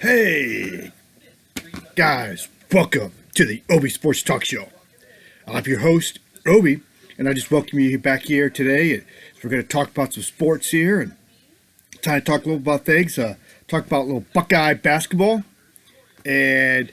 Hey, guys, welcome to the OBee Sports Talk Show. I'm your host, OBee, and I just welcome you back here today. So we're going to talk about some sports here and try to talk a little about things. Talk about a little Buckeye basketball and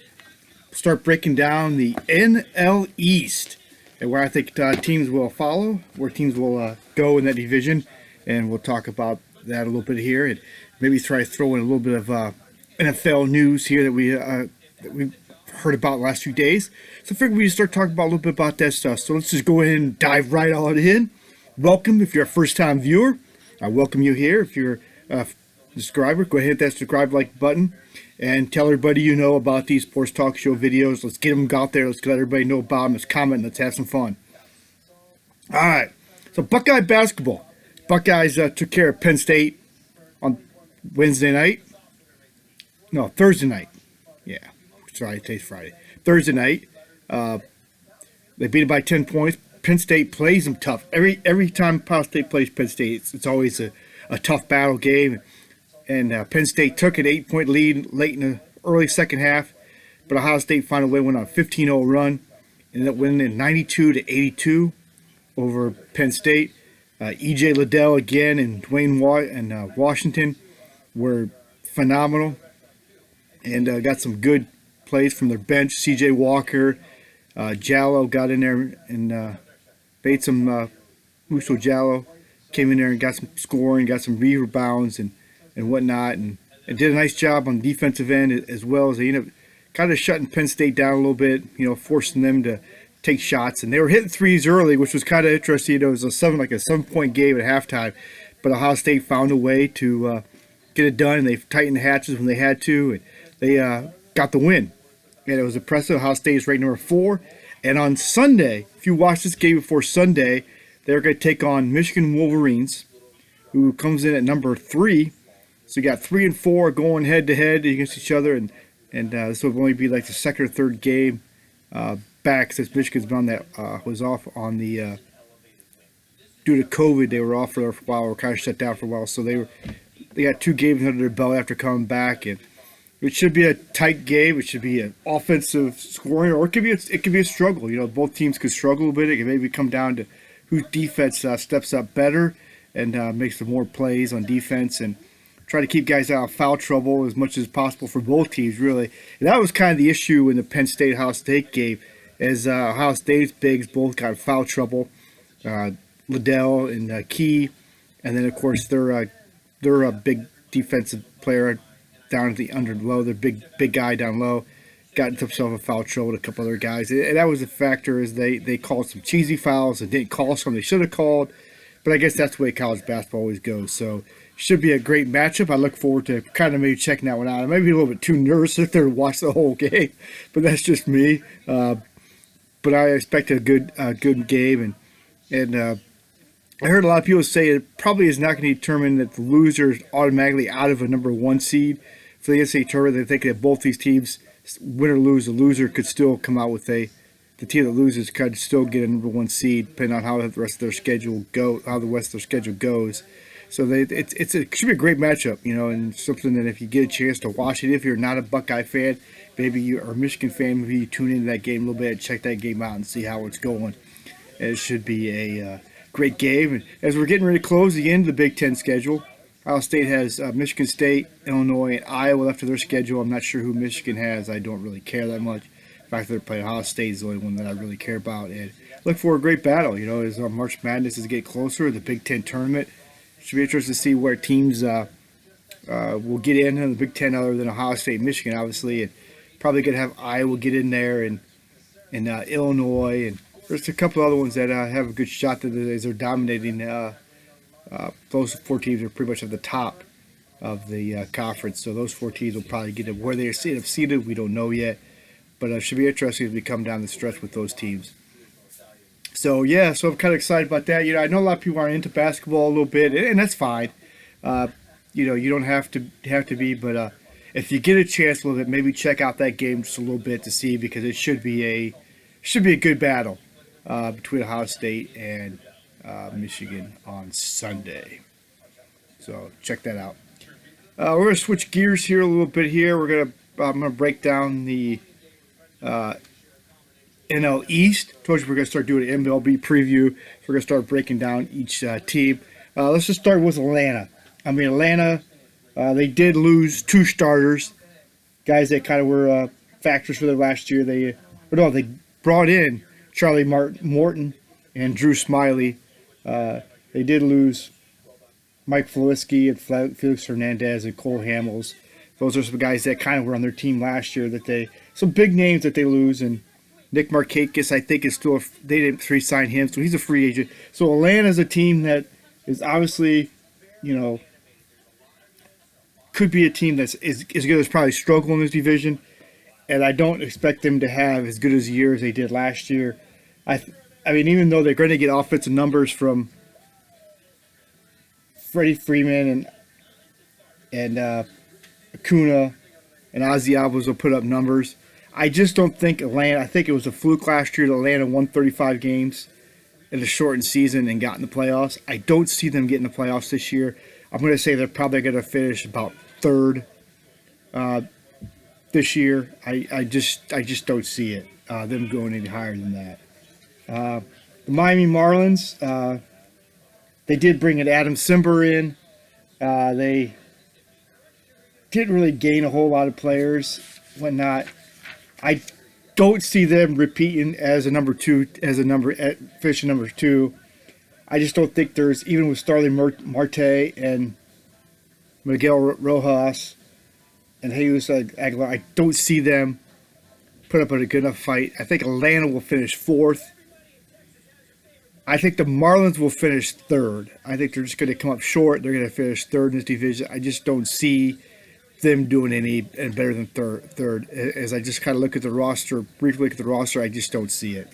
start breaking down the NL East and where I think teams will follow, where teams will go in that division, and we'll talk about that a little bit here and maybe try to throw in a little bit of NFL news here that we've heard about the last few days. So I figured we just start talking about a little bit about that stuff. So let's just go ahead and dive right on in. Welcome if you're a first-time viewer. I welcome you here. If you're a subscriber, go ahead and hit that subscribe like button and tell everybody you know about these sports talk show videos. Let's get them out there. Let's let everybody know about them. Let's comment. Let's have some fun. All right. So Buckeye basketball. Buckeyes took care of Penn State on Wednesday night. No, Thursday night. Yeah, sorry, today's Friday. Thursday night, they beat it by 10 points. Penn State plays them tough. Every time Penn State plays Penn State, it's always a tough battle game. And Penn State took an 8-point lead late in the early second half, but Ohio State finally went on a 15-0 run, ended up winning 92-82 over Penn State. E.J. Liddell again and Dwayne Washington were phenomenal. And got some good plays from their bench. C.J. Walker, Jallo got in there and made some Muso Jallo came in there and got some scoring, got some rebounds and whatnot, and did a nice job on the defensive end as well as they ended up kind of shutting Penn State down a little bit, forcing them to take shots. And they were hitting threes early, which was kind of interesting. It was a 7-point game at halftime, but Ohio State found a way to get it done, and they tightened the hatches when they had to. And they got the win, and it was impressive. Ohio State is ranked number 4. And on Sunday, if you watch this game before Sunday, they're going to take on Michigan Wolverines, who comes in at number 3. So you got 3 and 4 going head-to-head against each other, and this will only be like the second or third game back since Michigan's been on that was off on the due to COVID. They were off for a while, or kind of shut down for a while. So they got 2 games under their belt after coming back, and it should be a tight game. It should be an offensive scoring, or it could be a struggle. Both teams could struggle a bit. It could maybe come down to whose defense steps up better and makes some more plays on defense and try to keep guys out of foul trouble as much as possible for both teams, really. And that was kind of the issue in the Penn State-Ohio State game, as Ohio State's bigs both got foul trouble. Liddell and Key, and then of course they're a big defensive player down at the under low. Their big guy down low got into himself a foul trouble with a couple other guys, and that was a factor. Is they called some cheesy fouls and didn't call some they should have called. But I guess that's the way college basketball always goes. So should be a great matchup. I look forward to kind of maybe checking that one out. I might be a little bit too nervous if they're to watch the whole game, but that's just me. But I expect a good game, and I heard a lot of people say it probably is not going to determine that the loser is automatically out of a number 1 seed for the NCAA tournament. They think that both these teams, win or lose, the loser could still come out with the team that loses could still get a number 1 seed, depending on how the rest of their schedule goes. So it should be a great matchup, and something that if you get a chance to watch it, if you're not a Buckeye fan, maybe you are a Michigan fan, maybe you tune into that game a little bit, check that game out, and see how it's going. And it should be a great game. And as we're getting ready to close the end of the Big Ten schedule, Ohio State has Michigan State, Illinois, and Iowa left of their schedule. I'm not sure who Michigan has. I don't really care that much. In fact, they're playing Ohio State is the only one that I really care about. And look for a great battle. As March Madness is getting closer, the Big Ten tournament. It should be interesting to see where teams will get in the Big Ten other than Ohio State and Michigan, obviously. And probably going to have Iowa get in there and Illinois. And there's a couple other ones that have a good shot as they're dominating. Those 4 teams are pretty much at the top of the conference. So those 4 teams will probably get it. Where they're seated, we don't know yet. But it should be interesting as we come down the stretch with those teams. So, yeah, I'm kind of excited about that. I know a lot of people aren't into basketball a little bit, and that's fine. You don't have to be, but if you get a chance a little bit, maybe check out that game just a little bit to see, because it should be a good battle between Ohio State and Michigan on Sunday. So check that out. We're gonna switch gears here a little bit. Here, I'm gonna break down the NL East. Told you we're gonna start doing an MLB preview. So we're gonna start breaking down each team. Let's just start with Atlanta. Atlanta. They did lose two starters, guys that kind of were factors for them last year. They brought in Charlie Morton and Drew Smiley. They did lose Mike Flowitzki and Felix Hernandez and Cole Hamels. Those are some guys that kind of were on their team last year. Some big names that they lose. And Nick Markakis, I think, is still they didn't re-sign him, so he's a free agent. So Atlanta's a team that is obviously, could be a team that's as good as probably struggle in this division. And I don't expect them to have as good as a year as they did last year. Even though they're going to get offensive numbers from Freddie Freeman and Acuna and Ozzy Alvarez will put up numbers, I just don't think Atlanta. I think it was a fluke last year that Atlanta won 35 games in a shortened season and got in the playoffs. I don't see them getting the playoffs this year. I'm going to say they're probably going to finish about third this year. I just don't see it them going any higher than that. The Miami Marlins, they did bring an Adam Simber in. They didn't really gain a whole lot of players, whatnot. I don't see them repeating as a number two, finishing number two. I just don't think there's, even with Starling Marte and Miguel Rojas and Jesus Aguilar, I don't see them put up a good enough fight. I think Atlanta will finish fourth. I think the Marlins will finish third. I think they're just going to come up short. They're going to finish third in this division. I just don't see them doing any better than third. As I just kind of briefly look at the roster, I just don't see it.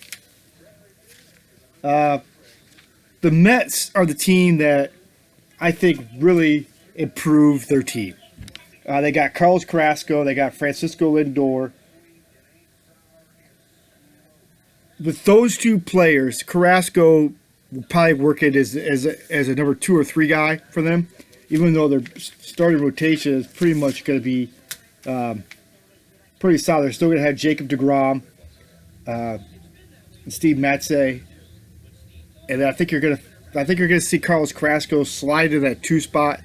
The Mets are the team that I think really improved their team. They got Carlos Carrasco. They got Francisco Lindor. With those two players, Carrasco will probably work it as a number 2 or 3 guy for them, even though their starting rotation is pretty much going to be pretty solid. They're still going to have Jacob deGrom and Steve Matze, and I think you're going to see Carlos Carrasco slide to that 2 spot,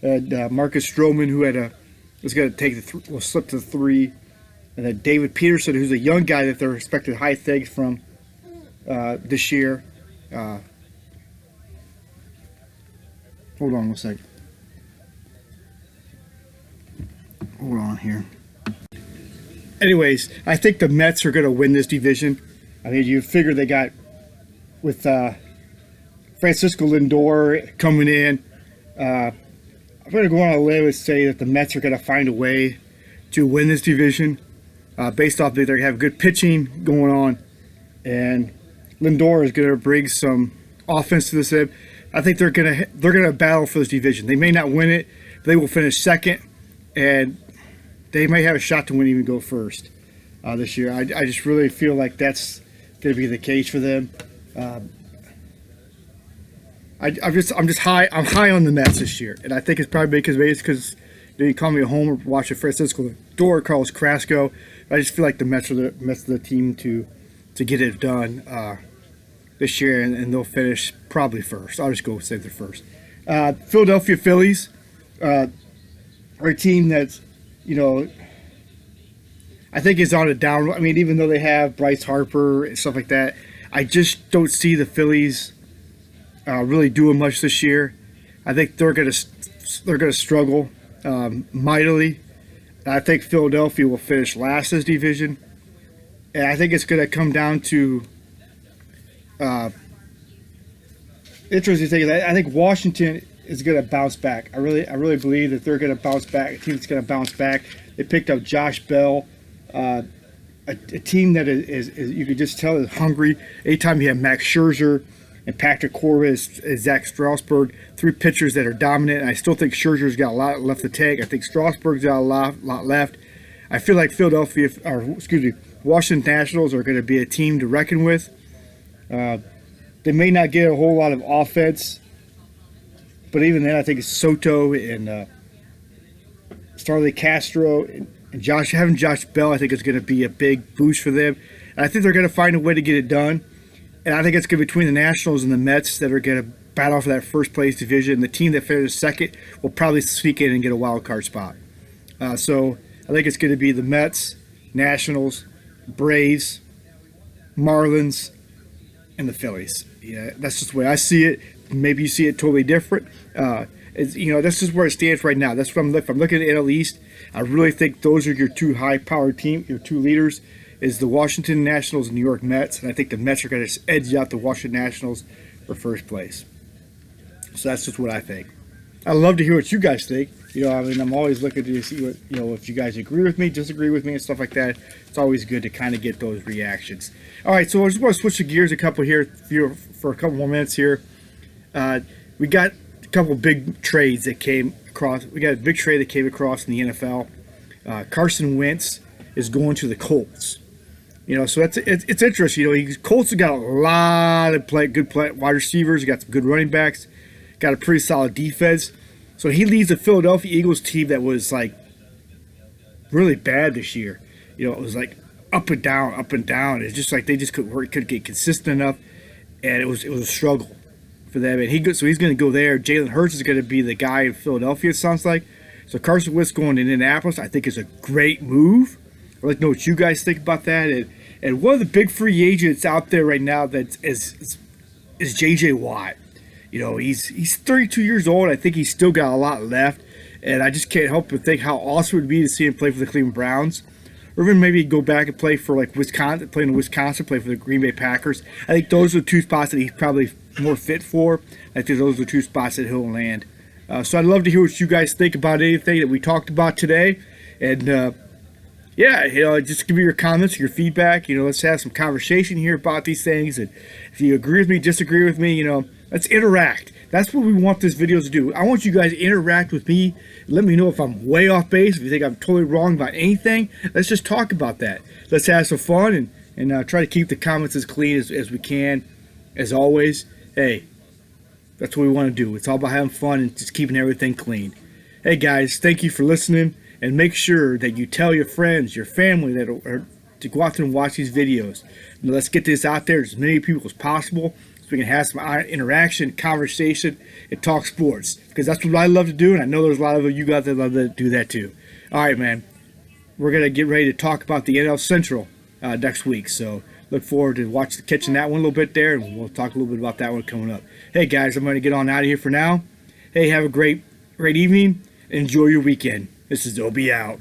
and Marcus Stroman, who was going to will slip to 3. And then David Peterson, who's a young guy that they're expecting high things from this year. Hold on one second. Hold on here. Anyways, I think the Mets are going to win this division. You figure they got, with Francisco Lindor coming in, I'm going to go on a limb and say that the Mets are going to find a way to win this division. Based off that they have good pitching going on, and Lindor is going to bring some offense to this team. I think they're going to battle for this division. They may not win it, but they will finish second, and they may have a shot to win, even go first this year. I just really feel like that's going to be the case for them. I'm just high. I'm high on the Mets this year, and I think it's probably because you call me a homer watching Francisco Lindor, Carlos Carrasco. I just feel like the Mets are the team to get it done this year, and they'll finish probably first. I'll just go say they're first. Philadelphia Phillies are a team that's, I think is on a down. Even though they have Bryce Harper and stuff like that, I just don't see the Phillies really doing much this year. I think they're gonna struggle mightily. I think Philadelphia will finish last in this division, and I think it's going to come down to interesting thing is I think Washington is going to bounce back. I really believe that they're going to bounce back. A team that's going to bounce back. They picked up Josh Bell, a team that is you could just tell is hungry. Anytime you have Max Scherzer and Patrick Corbin and Zach Strasburg, 3 pitchers that are dominant. And I still think Scherzer's got a lot left to take. I think Strasburg's got a lot left. I feel like Washington Nationals are going to be a team to reckon with. They may not get a whole lot of offense, but even then, I think Soto and Starley Castro and having Josh Bell, I think is going to be a big boost for them. And I think they're going to find a way to get it done. And I think it's going to be between the Nationals and the Mets that are going to battle for that first place division. The team that finishes second will probably sneak in and get a wild card spot. So I think it's going to be the Mets, Nationals, Braves, Marlins, and the Phillies. Yeah, that's just the way I see it. Maybe you see it totally different. This is where it stands right now. That's what I'm looking. I'm looking at the NL East. I really think those are your two high-powered team, your two leaders, is the Washington Nationals and New York Mets. And I think the Mets are going to edge out the Washington Nationals for first place. So that's just what I think. I'd love to hear what you guys think. I'm always looking to see what, if you guys agree with me, disagree with me, and stuff like that. It's always good to kind of get those reactions. All right, so I just want to switch the gears a couple here for a couple more minutes here. We got a couple big trades that came across. We got a big trade that came across in the NFL. Carson Wentz is going to the Colts. So it's interesting. Colts have got a lot of good wide receivers. Got some good running backs. Got a pretty solid defense. So he leads the Philadelphia Eagles team that was like really bad this year. It was like up and down, up and down. It's just like they just couldn't get consistent enough, and it was a struggle for them. And he's going to go there. Jalen Hurts is going to be the guy in Philadelphia, it sounds like. So Carson Wentz going to Indianapolis, I think, is a great move. I'd like to know what you guys think about that. And one of the big free agents out there right now that is J.J. Watt. He's 32 years old. I think he's still got a lot left. And I just can't help but think how awesome it would be to see him play for the Cleveland Browns. Or even maybe go back and play for like Wisconsin, play in Wisconsin, play for the Green Bay Packers. I think those are two spots that he's probably more fit for. I think those are two spots that he'll land. So I'd love to hear what you guys think about anything that we talked about today. And just give me your comments, your feedback. Let's have some conversation here about these things. And if you agree with me, disagree with me, let's interact. That's what we want this video to do. I want you guys to interact with me. Let me know if I'm way off base. If you think I'm totally wrong about anything, let's just talk about that. Let's have some fun and try to keep the comments as clean as we can. As always, hey, that's what we want to do. It's all about having fun and just keeping everything clean. Hey guys, thank you for listening. And make sure that you tell your friends, your family to go out there and watch these videos. Let's get this out there to as many people as possible. We can have some interaction, conversation, and talk sports. Because that's what I love to do, and I know there's a lot of you guys that love to do that too. All right, man. We're going to get ready to talk about the NL Central next week. So look forward to catching that one a little bit there, and we'll talk a little bit about that one coming up. Hey, guys, I'm going to get on out of here for now. Hey, have a great evening. Enjoy your weekend. This is OBee out.